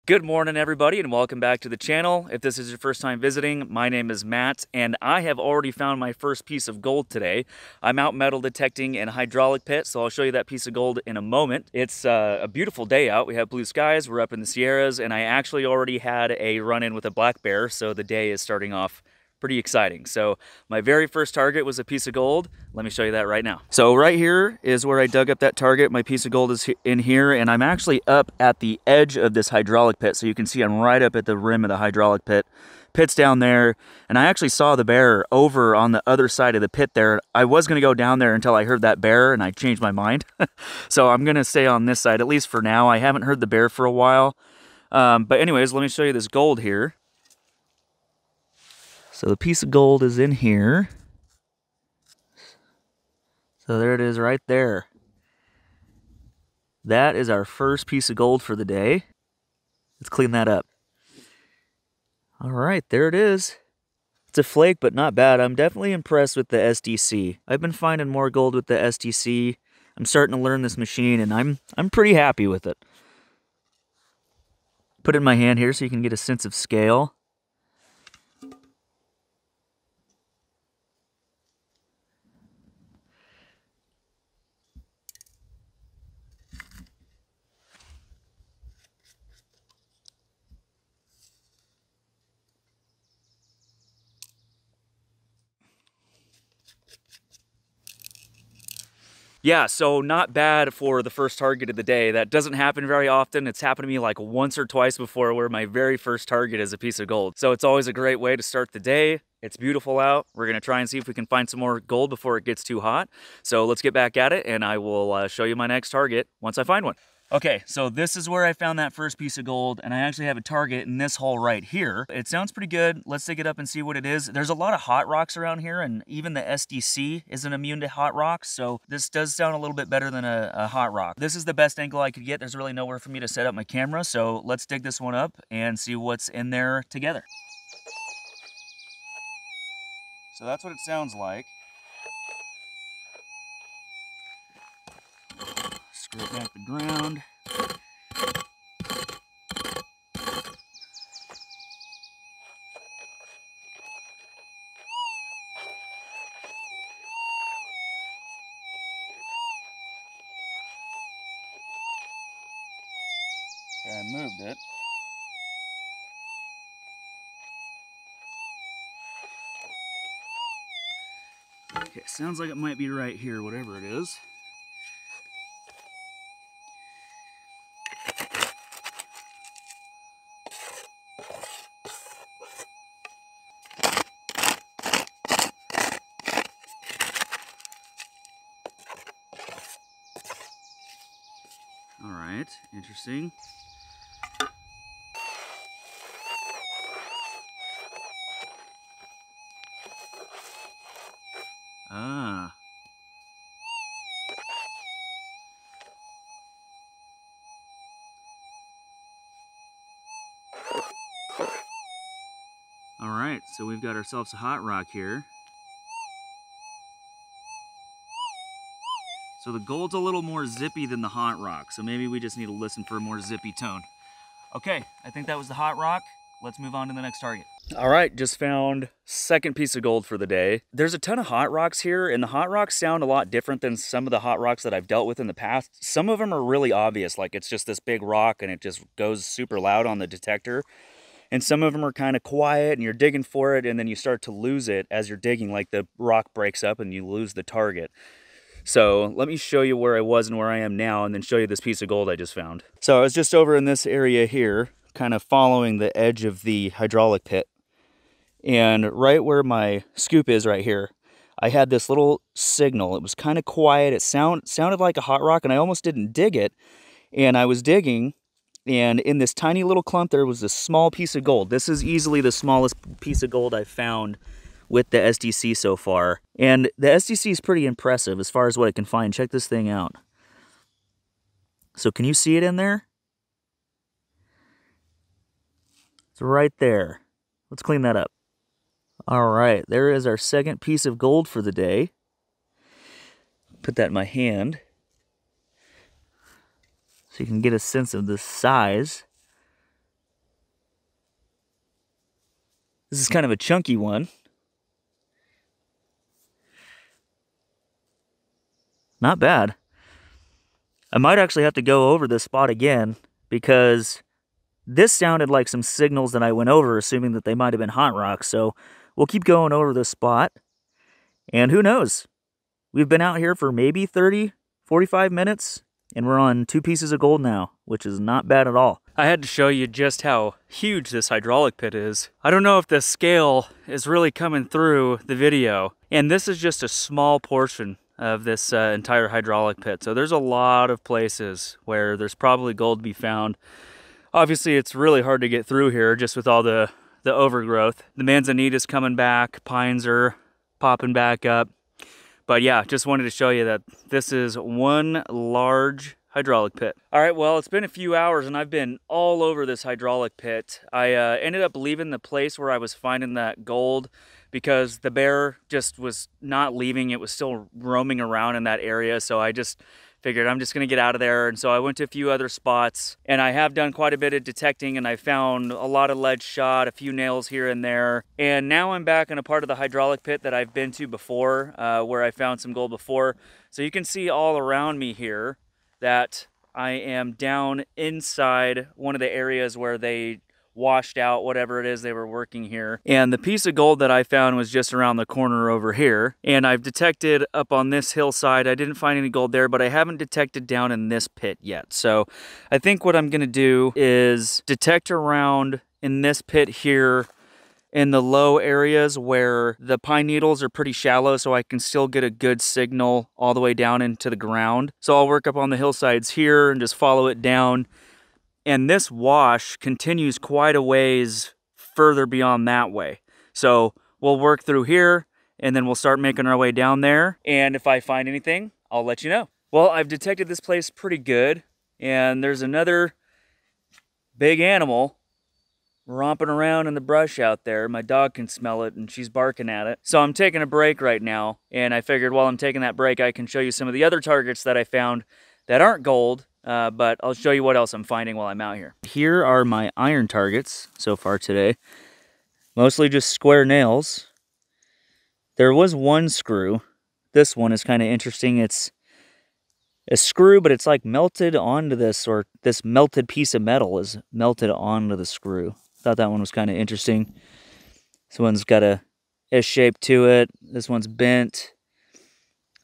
Good morning, everybody, and welcome back to the channel. If this is your first time visiting, my name is Matt, and I have already found my first piece of gold today. I'm out metal detecting in a hydraulic pit, so I'll show you that piece of gold in a moment. It's a beautiful day out. We have blue skies, we're up in the Sierras, and I actually already had a run-in with a black bear, so the day is starting off pretty exciting. So my very first target was a piece of gold. Let me show you that right now. So right here is where I dug up that target. My piece of gold is in here, and I'm actually up at the edge of this hydraulic pit. So you can see I'm right up at the rim of the hydraulic pit. Pit's down there, and I actually saw the bear over on the other side of the pit there. I was gonna go down there until I heard that bear, and I changed my mind. So I'm gonna stay on this side, at least for now. I haven't heard the bear for a while. But anyways, let me show you this gold here. So the piece of gold is in here. So there it is right there. That is our first piece of gold for the day. Let's clean that up. All right, there it is. It's a flake, but not bad. I'm definitely impressed with the SDC. I've been finding more gold with the SDC. I'm starting to learn this machine, and I'm pretty happy with it. Put it in my hand here so you can get a sense of scale. Yeah, so not bad for the first target of the day. That doesn't happen very often. It's happened to me like once or twice before where my very first target is a piece of gold. So it's always a great way to start the day. It's beautiful out. We're gonna try and see if we can find some more gold before it gets too hot. So let's get back at it, and I will show you my next target once I find one. Okay, so this is where I found that first piece of gold, and I actually have a target in this hole right here. It sounds pretty good. Let's dig it up and see what it is. There's a lot of hot rocks around here, and even the SDC isn't immune to hot rocks, so this does sound a little bit better than a hot rock. This is the best angle I could get. There's really nowhere for me to set up my camera, so let's dig this one up and see what's in there together. So that's what it sounds like. Scrape back the ground. Okay, I moved it. Okay, sounds like it might be right here, whatever it is. All right, interesting. Ah. All right, so we've got ourselves a hot rock here. So the gold's a little more zippy than the hot rock, so maybe we just need to listen for a more zippy tone. Okay, I think that was the hot rock. Let's move on to the next target. All right, just found second piece of gold for the day. There's a ton of hot rocks here, and the hot rocks sound a lot different than some of the hot rocks that I've dealt with in the past. Some of them are really obvious, like it's just this big rock and it just goes super loud on the detector. And some of them are kind of quiet and you're digging for it and then you start to lose it as you're digging, like the rock breaks up and you lose the target. So let me show you where I was and where I am now, and then show you this piece of gold I just found. So I was just over in this area here, kind of following the edge of the hydraulic pit. And right where my scoop is right here, I had this little signal. It was kind of quiet. It sounded like a hot rock, and I almost didn't dig it. And I was digging, and in this tiny little clump, there was this small piece of gold. This is easily the smallest piece of gold I've found with the SDC so far. And the SDC is pretty impressive as far as what it can find. Check this thing out. So can you see it in there? It's right there. Let's clean that up. All right, there is our second piece of gold for the day. Put that in my hand so you can get a sense of the size. This is kind of a chunky one. Not bad. I might actually have to go over this spot again because this sounded like some signals that I went over, assuming that they might have been hot rocks. So we'll keep going over this spot. And who knows? We've been out here for maybe 30, 45 minutes, and we're on 2 pieces of gold now, which is not bad at all. I had to show you just how huge this hydraulic pit is. I don't know if the scale is really coming through the video, and this is just a small portion of this entire hydraulic pit. So there's a lot of places where there's probably gold to be found. Obviously, it's really hard to get through here just with all the overgrowth. The manzanita's coming back, pines are popping back up. But yeah, just wanted to show you that this is one large hydraulic pit. All right, well, it's been a few hours and I've been all over this hydraulic pit. I ended up leaving the place where I was finding that gold because the bear just was not leaving. It was still roaming around in that area. So I just figured I'm just gonna get out of there. And so I went to a few other spots and I have done quite a bit of detecting and I found a lot of lead shot, a few nails here and there. And now I'm back in a part of the hydraulic pit that I've been to before, where I found some gold before. So you can see all around me here that I am down inside one of the areas where they washed out whatever it is they were working here. And the piece of gold that I found was just around the corner over here. And I've detected up on this hillside, I didn't find any gold there, but I haven't detected down in this pit yet. So I think what I'm gonna do is detect around in this pit here in the low areas where the pine needles are pretty shallow, so I can still get a good signal all the way down into the ground. So I'll work up on the hillsides here and just follow it down. And this wash continues quite a ways further beyond that way. So we'll work through here and then we'll start making our way down there. And if I find anything, I'll let you know. Well, I've detected this place pretty good. And there's another big animal romping around in the brush out there. My dog can smell it and she's barking at it. So I'm taking a break right now. And I figured while I'm taking that break, I can show you some of the other targets that I found that aren't gold. But I'll show you what else I'm finding while I'm out here. Here are my iron targets so far today. Mostly just square nails. There was one screw. This one is kind of interesting. It's a screw, but it's like melted onto this, or this melted piece of metal is melted onto the screw. Thought that one was kind of interesting. This one's got a S shape to it. This one's bent.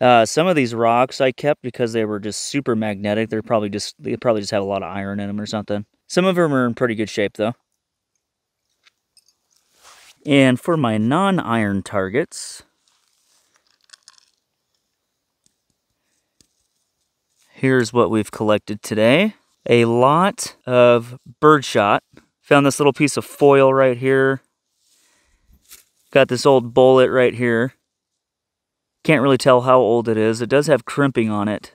Some of these rocks I kept because they were just super magnetic. They probably just have a lot of iron in them or something. Some of them are in pretty good shape though. And for my non-iron targets, here's what we've collected today. A lot of birdshot. Found this little piece of foil right here. Got this old bullet right here. Can't really tell how old it is. It does have crimping on it.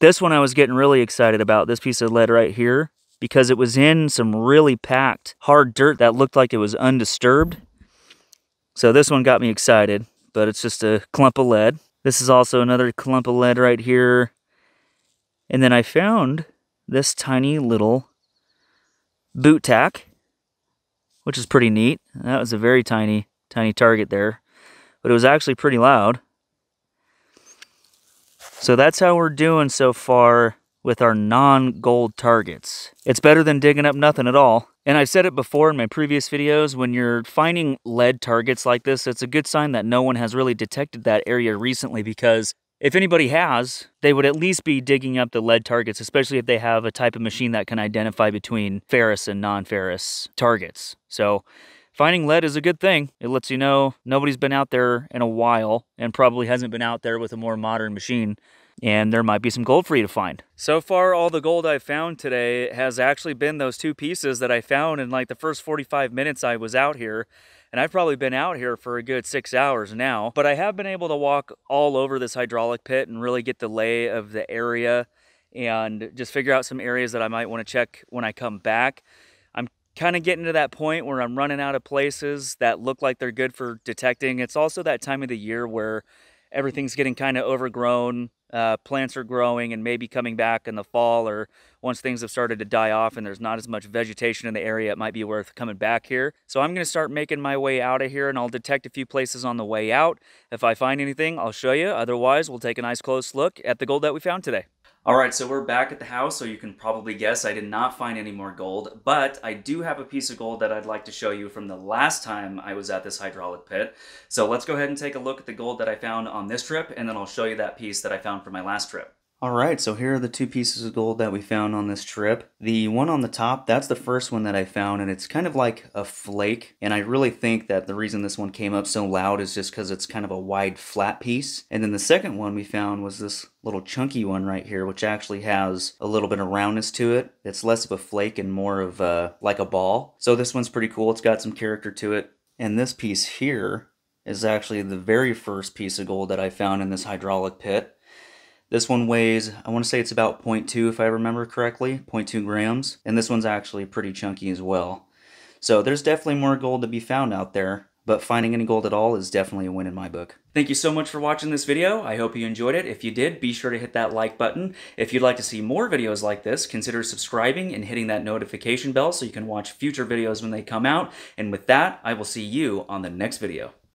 This one I was getting really excited about, this piece of lead right here, because it was in some really packed, hard dirt that looked like it was undisturbed. So this one got me excited, but it's just a clump of lead. This is also another clump of lead right here. And then I found this tiny little boot tack, which is pretty neat. That was a very tiny target there, but it was actually pretty loud. So that's how we're doing so far with our non-gold targets. It's better than digging up nothing at all. And I've said it before in my previous videos, when you're finding lead targets like this, it's a good sign that no one has really detected that area recently, because if anybody has, they would at least be digging up the lead targets, especially if they have a type of machine that can identify between ferrous and non-ferrous targets. So finding lead is a good thing. It lets you know nobody's been out there in a while and probably hasn't been out there with a more modern machine, and there might be some gold for you to find. So far, all the gold I've found today has actually been those 2 pieces that I found in like the first 45 minutes I was out here. And I've probably been out here for a good 6 hours now, but I have been able to walk all over this hydraulic pit and really get the lay of the area and just figure out some areas that I might want to check when I come back. I'm kind of getting to that point where I'm running out of places that look like they're good for detecting. It's also that time of the year where everything's getting kind of overgrown. Plants are growing and maybe coming back in the fall or once things have started to die off and there's not as much vegetation in the area, it might be worth coming back here. So I'm going to start making my way out of here, and I'll detect a few places on the way out. If I find anything, I'll show you. Otherwise, we'll take a nice close look at the gold that we found today. All right, so we're back at the house, so you can probably guess I did not find any more gold, but I do have a piece of gold that I'd like to show you from the last time I was at this hydraulic pit. So let's go ahead and take a look at the gold that I found on this trip, and then I'll show you that piece that I found from my last trip. All right, so here are the two pieces of gold that we found on this trip. The one on the top, that's the first one that I found, and it's kind of like a flake. And I really think that the reason this one came up so loud is just because it's kind of a wide, flat piece. And then the second one we found was this little chunky one right here, which actually has a little bit of roundness to it. It's less of a flake and more of like a ball. So this one's pretty cool. It's got some character to it. And this piece here is actually the very first piece of gold that I found in this hydraulic pit. This one weighs, I want to say it's about 0.2 if I remember correctly, 0.2 grams. And this one's actually pretty chunky as well. So there's definitely more gold to be found out there, but finding any gold at all is definitely a win in my book. Thank you so much for watching this video. I hope you enjoyed it. If you did, be sure to hit that like button. If you'd like to see more videos like this, consider subscribing and hitting that notification bell so you can watch future videos when they come out. And with that, I will see you on the next video.